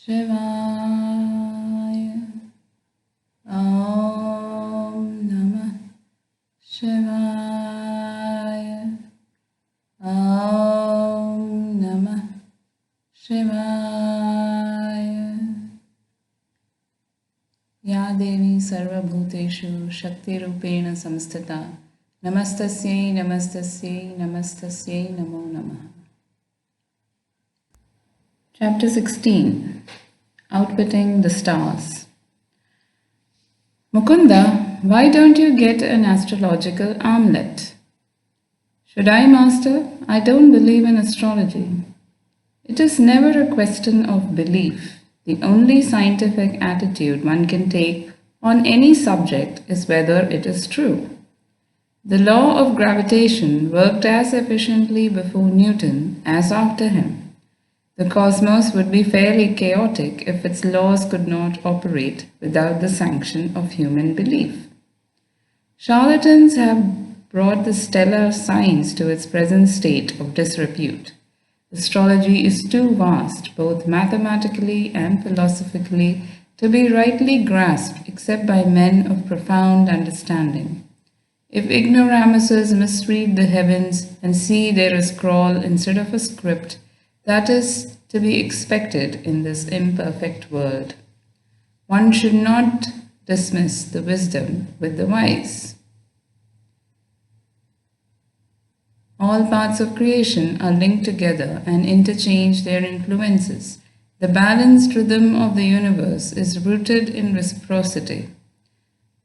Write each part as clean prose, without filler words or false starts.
Shivaya. Om Namah Shivaya. Om Namah Shivaya. Ya Devi Sarvabhuteshu Shakti Rupena Samstita. Namastasyai Namastasyai Namastasyai Namo Namaha. Chapter 16. Outwitting the Stars. Mukunda, why don't you get an astrological armlet? Should I, Master? I don't believe in astrology. It is never a question of belief. The only scientific attitude one can take on any subject is whether it is true. The law of gravitation worked as efficiently before Newton as after him. The cosmos would be fairly chaotic if its laws could not operate without the sanction of human belief. Charlatans have brought the stellar science to its present state of disrepute. Astrology is too vast, both mathematically and philosophically, to be rightly grasped except by men of profound understanding. If ignoramuses misread the heavens and see there a scroll instead of a script, that is to be expected in this imperfect world. One should not dismiss the wisdom with the wise. All parts of creation are linked together and interchange their influences. The balanced rhythm of the universe is rooted in reciprocity.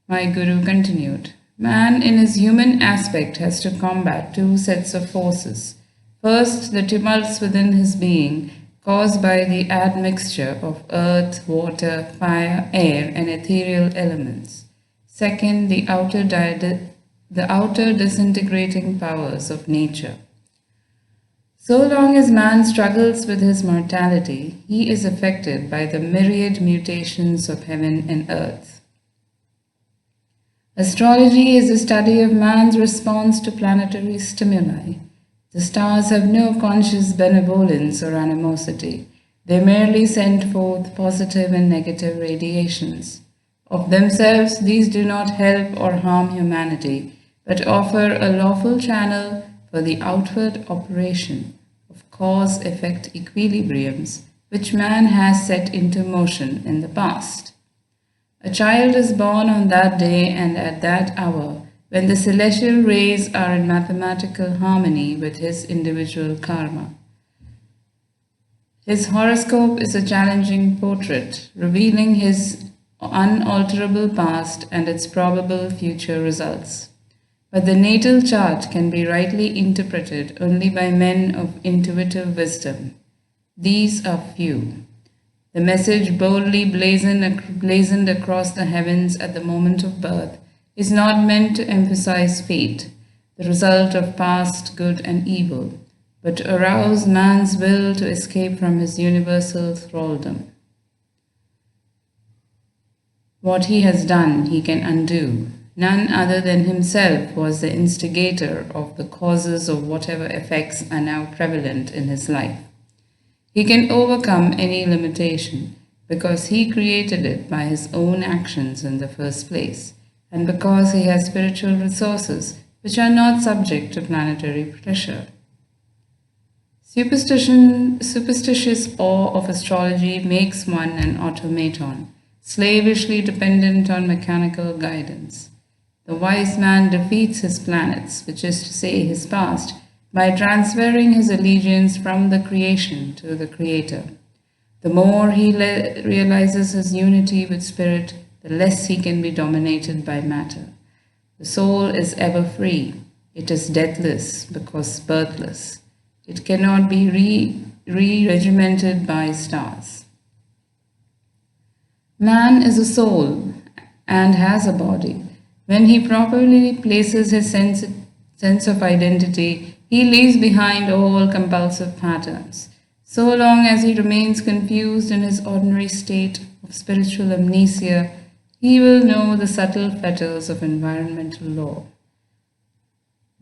My Guru continued, man in his human aspect has to combat two sets of forces. First, the tumults within his being, caused by the admixture of earth, water, fire, air, and ethereal elements. Second, the outer disintegrating powers of nature. So long as man struggles with his mortality, he is affected by the myriad mutations of heaven and earth. Astrology is the study of man's response to planetary stimuli. The stars have no conscious benevolence or animosity. They merely send forth positive and negative radiations. Of themselves, these do not help or harm humanity, but offer a lawful channel for the outward operation of cause-effect equilibriums which man has set into motion in the past. A child is born on that day and at that hour, when the celestial rays are in mathematical harmony with his individual karma. His horoscope is a challenging portrait, revealing his unalterable past and its probable future results. But the natal chart can be rightly interpreted only by men of intuitive wisdom. These are few. The message boldly blazoned across the heavens at the moment of birth is not meant to emphasize fate, the result of past good and evil, but to arouse man's will to escape from his universal thraldom. What he has done, he can undo. None other than himself was the instigator of the causes of whatever effects are now prevalent in his life. He can overcome any limitation because he created it by his own actions in the first place, and because he has spiritual resources which are not subject to planetary pressure. Superstitious awe of astrology makes one an automaton, slavishly dependent on mechanical guidance. The wise man defeats his planets, which is to say his past, by transferring his allegiance from the creation to the Creator. The more he realizes his unity with Spirit, the less he can be dominated by matter. The soul is ever free. It is deathless because birthless. It cannot be re-regimented by stars. Man is a soul and has a body. When he properly places his sense of identity, he leaves behind all compulsive patterns. So long as he remains confused in his ordinary state of spiritual amnesia, he will know the subtle fetters of environmental law.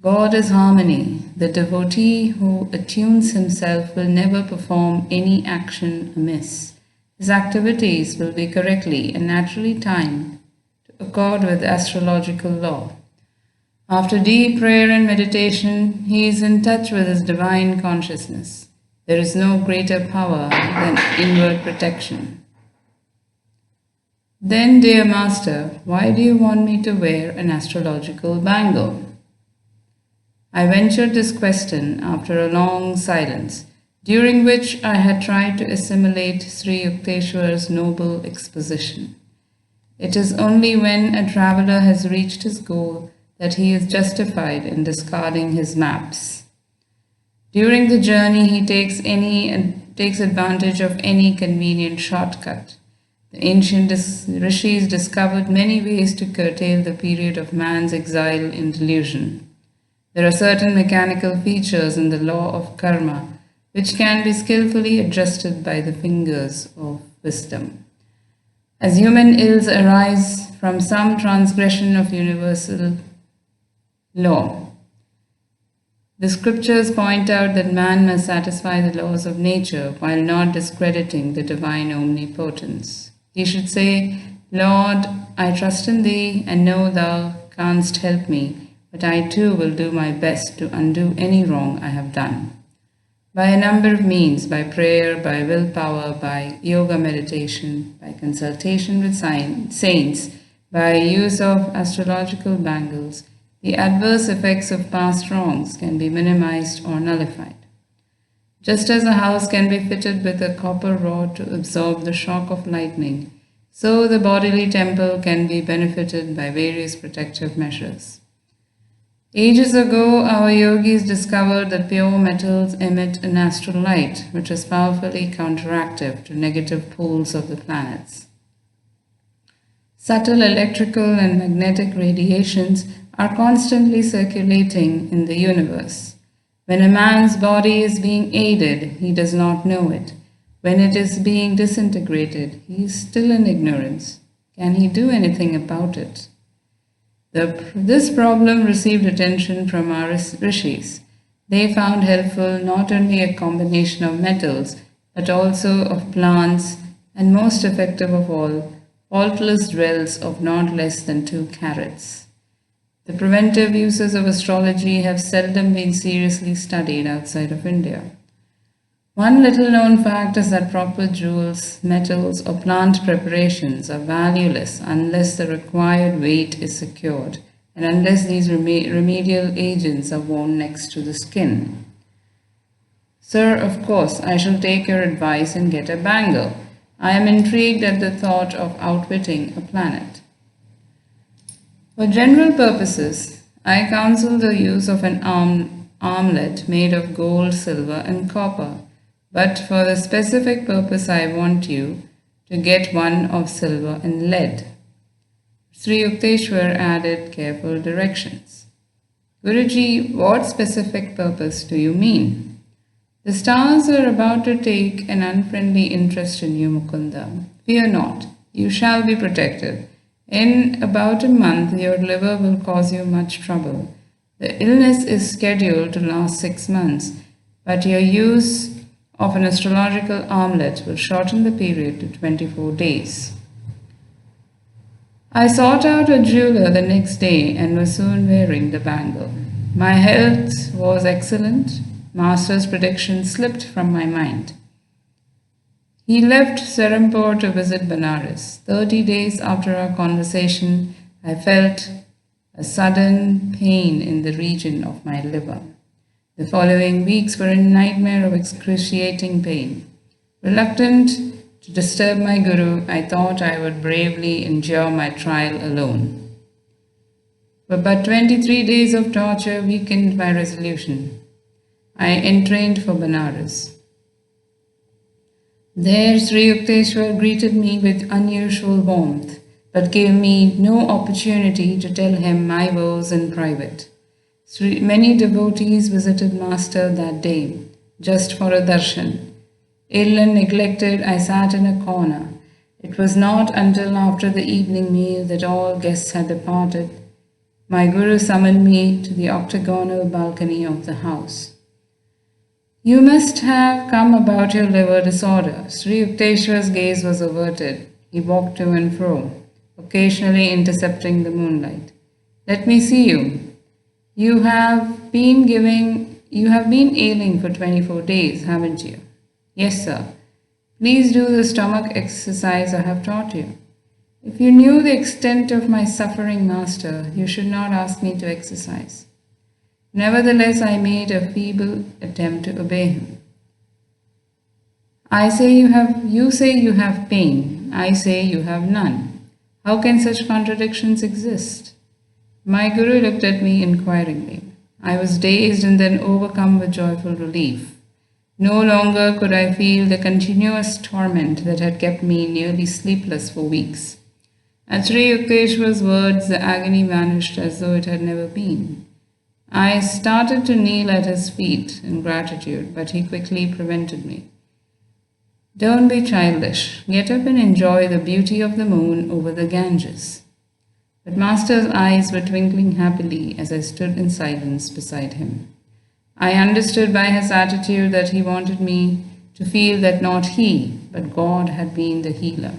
God is harmony. The devotee who attunes himself will never perform any action amiss, His activities will be correctly and naturally timed to accord with astrological law. After deep prayer and meditation, he is in touch with his divine consciousness. There is no greater power than inward protection. Then, dear Master, why do you want me to wear an astrological bangle? I ventured this question after a long silence, during which I had tried to assimilate Sri Yukteswar's noble exposition. It is only when a traveller has reached his goal that he is justified in discarding his maps. During the journey, he takes advantage of any convenient shortcut. The ancient rishis discovered many ways to curtail the period of man's exile in delusion. There are certain mechanical features in the law of karma which can be skillfully adjusted by the fingers of wisdom. As human ills arise from some transgression of universal law, the scriptures point out that man must satisfy the laws of nature while not discrediting the divine omnipotence. He should say, Lord, I trust in thee and know thou canst help me, but I too will do my best to undo any wrong I have done. By a number of means, by prayer, by willpower, by yoga meditation, by consultation with saints, by use of astrological bangles, the adverse effects of past wrongs can be minimized or nullified. Just as a house can be fitted with a copper rod to absorb the shock of lightning, so the bodily temple can be benefited by various protective measures. Ages ago, our yogis discovered that pure metals emit an astral light, which is powerfully counteractive to negative poles of the planets. Subtle electrical and magnetic radiations are constantly circulating in the universe. When a man's body is being aided, he does not know it. When it is being disintegrated, he is still in ignorance. Can he do anything about it? This problem received attention from our rishis. They found helpful not only a combination of metals, but also of plants, and most effective of all, faultless dwells of not less than 2 carats. The preventive uses of astrology have seldom been seriously studied outside of India. One little known fact is that proper jewels, metals, or plant preparations are valueless unless the required weight is secured and unless these remedial agents are worn next to the skin. Sir, of course, I shall take your advice and get a bangle. I am intrigued at the thought of outwitting a planet. For general purposes, I counsel the use of an armlet made of gold, silver, and copper. But for the specific purpose, I want you to get one of silver and lead. Sri Yukteswar added careful directions. Guruji, what specific purpose do you mean? The stars are about to take an unfriendly interest in you, Mukunda. Fear not, you shall be protected. In about a month, your liver will cause you much trouble. The illness is scheduled to last 6 months, but your use of an astrological armlet will shorten the period to 24 days. I sought out a jeweler the next day and was soon wearing the bangle. My health was excellent. Master's prediction slipped from my mind. He left Serampore to visit Benares. 30 days after our conversation, I felt a sudden pain in the region of my liver. The following weeks were a nightmare of excruciating pain. Reluctant to disturb my guru, I thought I would bravely endure my trial alone. But 23 days of torture weakened my resolution. I entrained for Benares. There Sri Yukteswar greeted me with unusual warmth, but gave me no opportunity to tell him my woes in private. Many devotees visited Master that day, just for a darshan. Ill and neglected, I sat in a corner. It was not until after the evening meal that all guests had departed. My guru summoned me to the octagonal balcony of the house. You must have come about your liver disorder. Sri Yukteswar's gaze was averted. He walked to and fro, occasionally intercepting the moonlight. Let me see you. You have been ailing for 24 days, haven't you? Yes, sir. Please do the stomach exercise I have taught you. If you knew the extent of my suffering, Master, you should not ask me to exercise. Nevertheless, I made a feeble attempt to obey him. You say you have pain. I say you have none. How can such contradictions exist? My guru looked at me inquiringly. I was dazed and then overcome with joyful relief. No longer could I feel the continuous torment that had kept me nearly sleepless for weeks. At Sri Yukteswar's words, the agony vanished as though it had never been. I started to kneel at his feet in gratitude, but he quickly prevented me. Don't be childish. Get up and enjoy the beauty of the moon over the Ganges. But Master's eyes were twinkling happily as I stood in silence beside him. I understood by his attitude that he wanted me to feel that not he, but God had been the healer.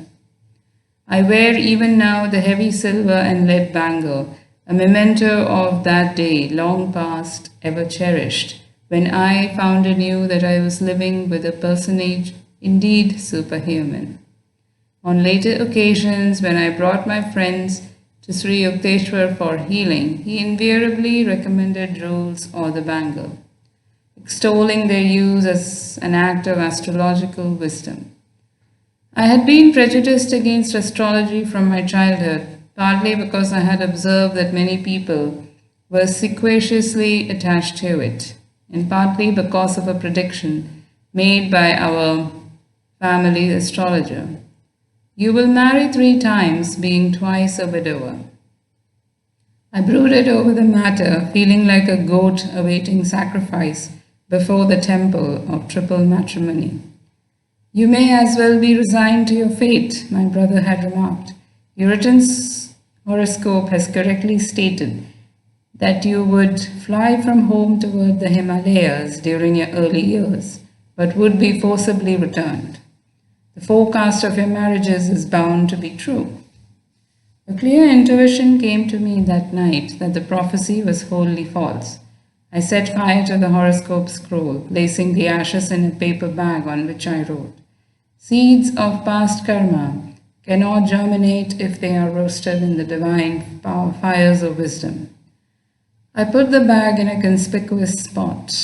I wear even now the heavy silver and lead bangle, a memento of that day, long past, ever cherished, when I found anew that I was living with a personage indeed superhuman. On later occasions, when I brought my friends to Sri Yukteswar for healing, he invariably recommended rules or the bangle, extolling their use as an act of astrological wisdom. I had been prejudiced against astrology from my childhood, partly because I had observed that many people were sequaciously attached to it, and partly because of a prediction made by our family astrologer. You will marry 3 times, being twice a widower. I brooded over the matter, feeling like a goat awaiting sacrifice before the temple of triple matrimony. You may as well be resigned to your fate, my brother had remarked. Your written horoscope has correctly stated that you would fly from home toward the Himalayas during your early years, but would be forcibly returned. The forecast of your marriages is bound to be true. A clear intuition came to me that night that the prophecy was wholly false. I set fire to the horoscope scroll, placing the ashes in a paper bag on which I wrote, "Seeds of past karma cannot germinate if they are roasted in the divine fires of wisdom." I put the bag in a conspicuous spot.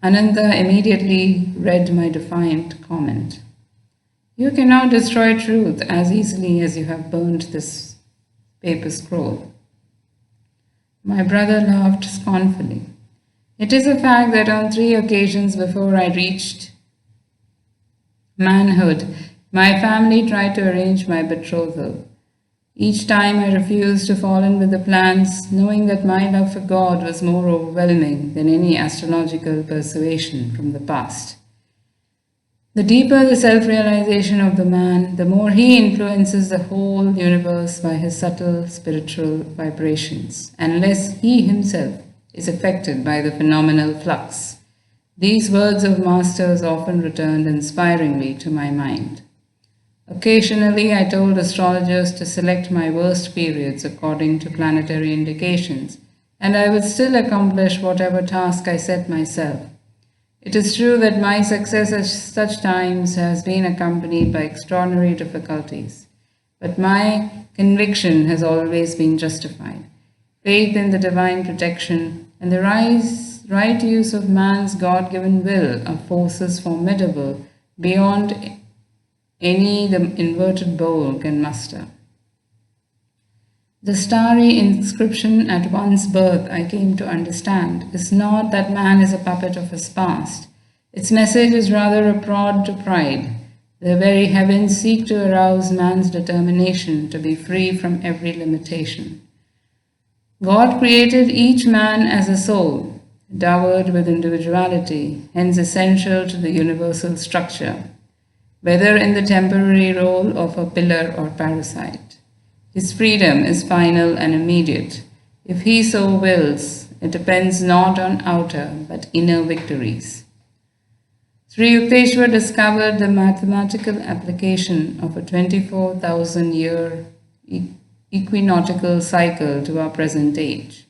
Ananda immediately read my defiant comment. You cannot destroy truth as easily as you have burnt this paper scroll. My brother laughed scornfully. It is a fact that on 3 occasions before I reached manhood, my family tried to arrange my betrothal. Each time I refused to fall in with the plans, knowing that my love for God was more overwhelming than any astrological persuasion from the past. The deeper the self-realization of the man, the more he influences the whole universe by his subtle spiritual vibrations, unless he himself is affected by the phenomenal flux. These words of Masters often returned inspiringly to my mind. Occasionally, I told astrologers to select my worst periods according to planetary indications, and I would still accomplish whatever task I set myself. It is true that my success at such times has been accompanied by extraordinary difficulties, but my conviction has always been justified. Faith in the divine protection and the right use of man's God-given will are forces formidable beyond any the inverted bowl can muster. The starry inscription at one's birth, I came to understand, is not that man is a puppet of his past. Its message is rather a prod to pride. The very heavens seek to arouse man's determination to be free from every limitation. God created each man as a soul, dowered with individuality, hence essential to the universal structure, whether in the temporary role of a pillar or parasite. His freedom is final and immediate. If he so wills, it depends not on outer but inner victories. Sri Yukteswar discovered the mathematical application of a 24,000-year equinoctial cycle to our present age.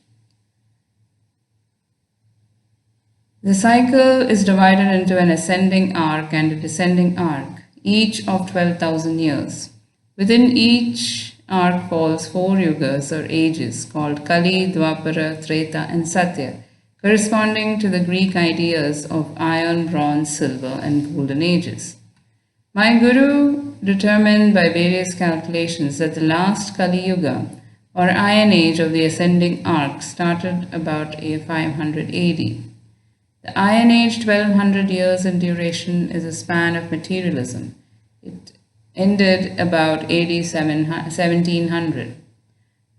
The cycle is divided into an ascending arc and a descending arc, each of 12,000 years. Within each arc falls 4 yugas or ages called Kali, Dwapara, Treta and Satya, corresponding to the Greek ideas of iron, bronze, silver and golden ages. My guru determined by various calculations that the last Kali Yuga or Iron Age of the ascending arc started about 500 AD. The Iron Age, 1200 years in duration, is a span of materialism. It ended about AD 1700.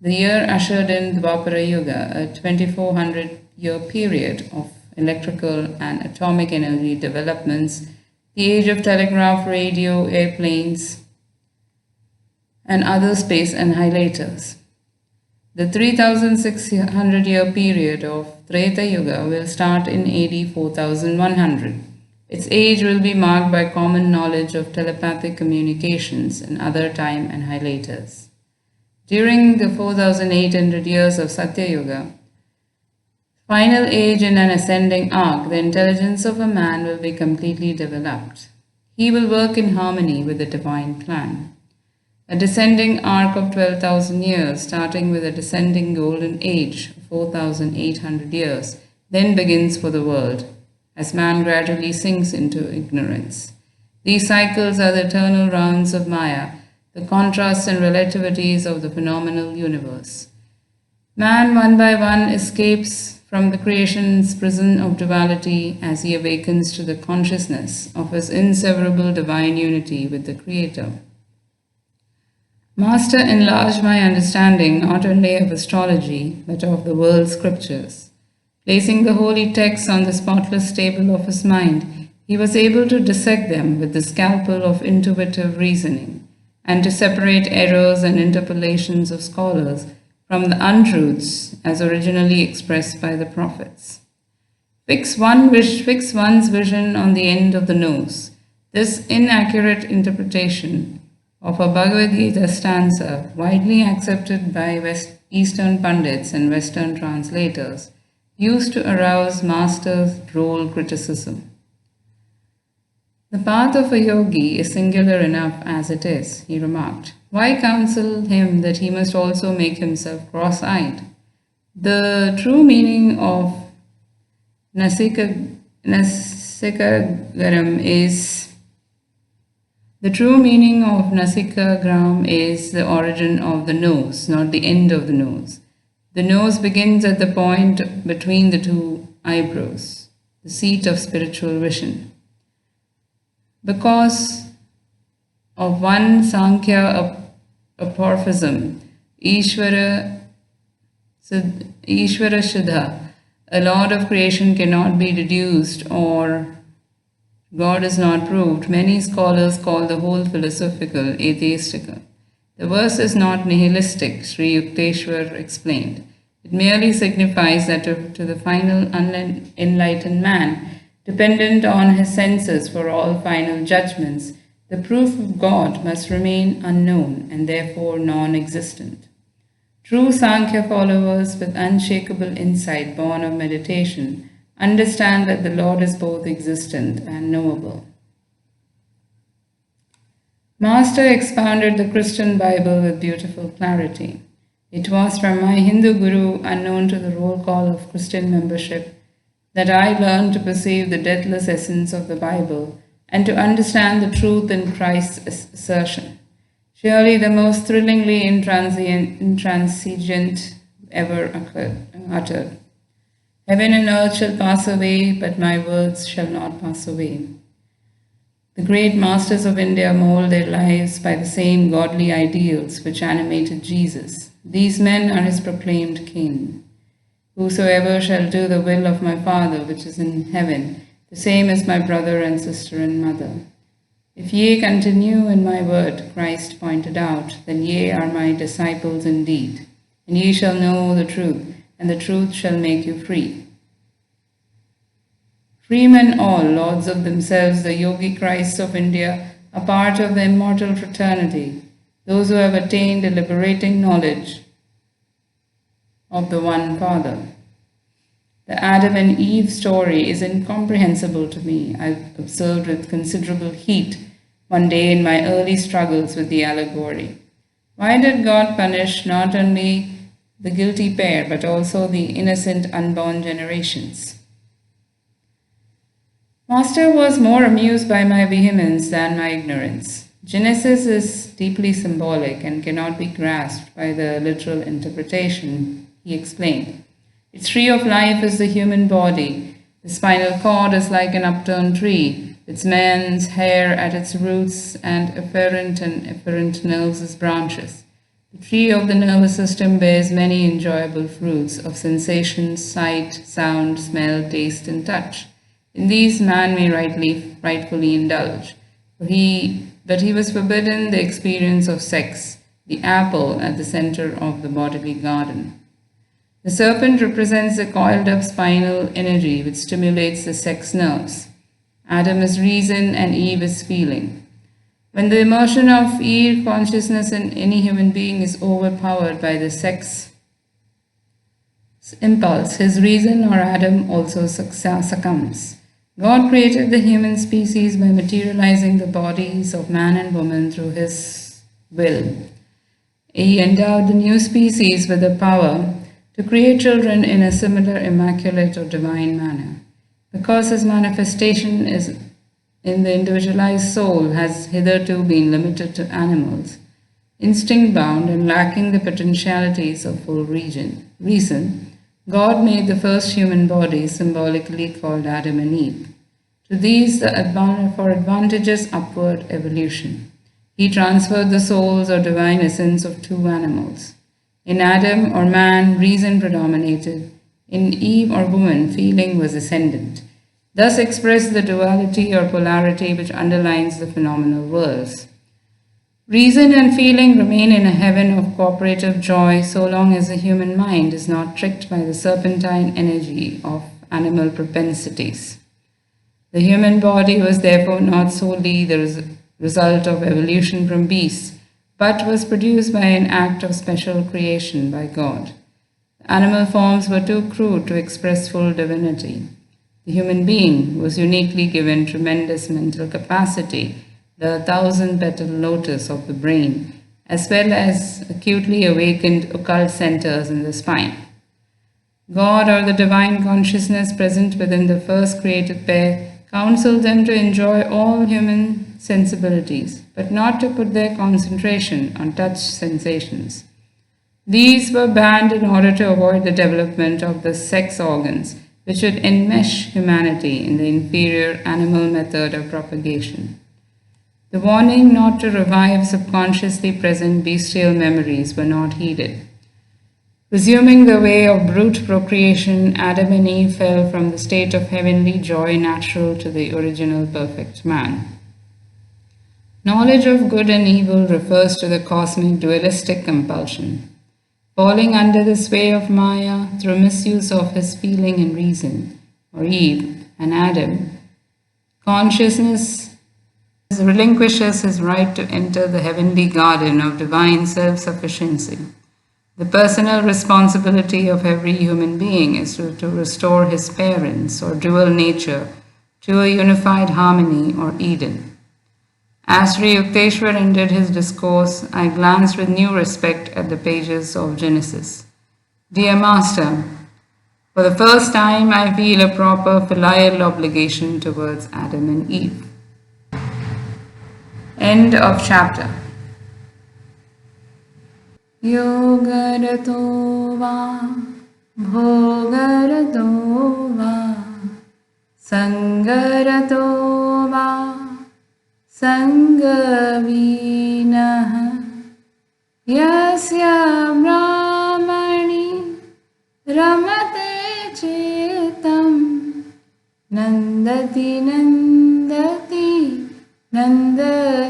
The year ushered in Dwapara Yuga, a 2400-year period of electrical and atomic energy developments, the age of telegraph, radio, airplanes, and other space annihilators. The 3600-year period of Treta Yuga will start in AD 4100. Its age will be marked by common knowledge of telepathic communications and other time annihilators. During the 4800 years of Satya Yuga, final age in an ascending arc, the intelligence of a man will be completely developed. He will work in harmony with the divine plan. A descending arc of 12,000 years, starting with a descending golden age of 4,800 years, then begins for the world, as man gradually sinks into ignorance. These cycles are the eternal rounds of Maya, the contrasts and relativities of the phenomenal universe. Man, one by one, escapes from the creation's prison of duality as he awakens to the consciousness of his inseverable divine unity with the Creator. Master enlarged my understanding not only of astrology, but of the world's scriptures. Placing the holy texts on the spotless table of his mind, he was able to dissect them with the scalpel of intuitive reasoning, and to separate errors and interpolations of scholars from the untruths as originally expressed by the prophets. Fix one's vision on the end of the nose. This inaccurate interpretation of a Bhagavad Gita stanza, widely accepted by Eastern pundits and Western translators, used to arouse Master's droll criticism. The path of a yogi is singular enough as it is, he remarked. Why counsel him that he must also make himself cross-eyed? The true meaning of Nasikagaram is The true meaning of Nasikagram is the origin of the nose, not the end of the nose. The nose begins at the point between the two eyebrows, the seat of spiritual vision. Because of one Sankhya apophism, Ishvara Shuddha, a lord of creation cannot be deduced or God is not proved, many scholars call the whole philosophical atheistical. The verse is not nihilistic, Sri Yukteswar explained. It merely signifies that to the final unenlightened man, dependent on his senses for all final judgments, the proof of God must remain unknown and therefore non-existent. True Sankhya followers with unshakable insight born of meditation understand that the Lord is both existent and knowable. Master expounded the Christian Bible with beautiful clarity. It was from my Hindu guru, unknown to the roll call of Christian membership, that I learned to perceive the deathless essence of the Bible and to understand the truth in Christ's assertion. Surely the most thrillingly intransigent ever uttered. Heaven and earth shall pass away, but my words shall not pass away. The great masters of India mold their lives by the same godly ideals which animated Jesus. These men are his proclaimed king. Whosoever shall do the will of my Father which is in heaven, the same is my brother and sister and mother. If ye continue in my word, Christ pointed out, then ye are my disciples indeed, and ye shall know the truth, and the truth shall make you free. Free men all, lords of themselves, the Yogi Christs of India, are part of the immortal fraternity, those who have attained a liberating knowledge of the one Father. The Adam and Eve story is incomprehensible to me, I've observed with considerable heat one day in my early struggles with the allegory. Why did God punish not only the guilty pair but also the innocent unborn generations? Master was more amused by my vehemence than my ignorance. Genesis is deeply symbolic and cannot be grasped by the literal interpretation, he explained. Its tree of life is the human body. The spinal cord is like an upturned tree, its man's hair at its roots and efferent and efferent nerves as branches. The tree of the nervous system bears many enjoyable fruits of sensations, sight, sound, smell, taste, and touch. In these man may rightfully indulge. But he was forbidden the experience of sex, the apple at the center of the bodily garden. The serpent represents the coiled up spinal energy which stimulates the sex nerves. Adam is reason and Eve is feeling. When the immersion of Eve consciousness in any human being is overpowered by the sex impulse, his reason or Adam also succumbs. God created the human species by materializing the bodies of man and woman through his will. He endowed the new species with the power to create children in a similar immaculate or divine manner. Because his manifestation is in the individualized soul has hitherto been limited to animals, instinct-bound and lacking the potentialities of full reason, God made the first human bodies symbolically called Adam and Eve. To these, for advantageous upward evolution, he transferred the souls or divine essence of two animals. In Adam or man, reason predominated. In Eve or woman, feeling was ascendant. Thus expressed the duality or polarity which underlines the phenomenal worlds. Reason and feeling remain in a heaven of cooperative joy so long as the human mind is not tricked by the serpentine energy of animal propensities. The human body was therefore not solely the result of evolution from beasts, but was produced by an act of special creation by God. The animal forms were too crude to express full divinity. The human being was uniquely given tremendous mental capacity, the thousand-petal lotus of the brain, as well as acutely awakened occult centers in the spine. God, or the divine consciousness present within the first created pair, counseled them to enjoy all human sensibilities, but not to put their concentration on touch sensations. These were banned in order to avoid the development of the sex organs, which would enmesh humanity in the inferior animal method of propagation. The warning not to revive subconsciously present bestial memories were not heeded. Resuming the way of brute procreation, Adam and Eve fell from the state of heavenly joy natural to the original perfect man. Knowledge of good and evil refers to the cosmic dualistic compulsion. Falling under the sway of Maya through misuse of his feeling and reason, or Eve and Adam, consciousness relinquishes his right to enter the heavenly garden of divine self-sufficiency. The personal responsibility of every human being is to restore his parents or dual nature to a unified harmony or Eden. As Sri Yukteswar ended his discourse, I glanced with new respect at the pages of Genesis. Dear Master, for the first time I feel a proper filial obligation towards Adam and Eve. End of chapter. Yogarato va bhogarato va sangarato va sangavinah yasya brahmani ramate chetam nandati nandati nanda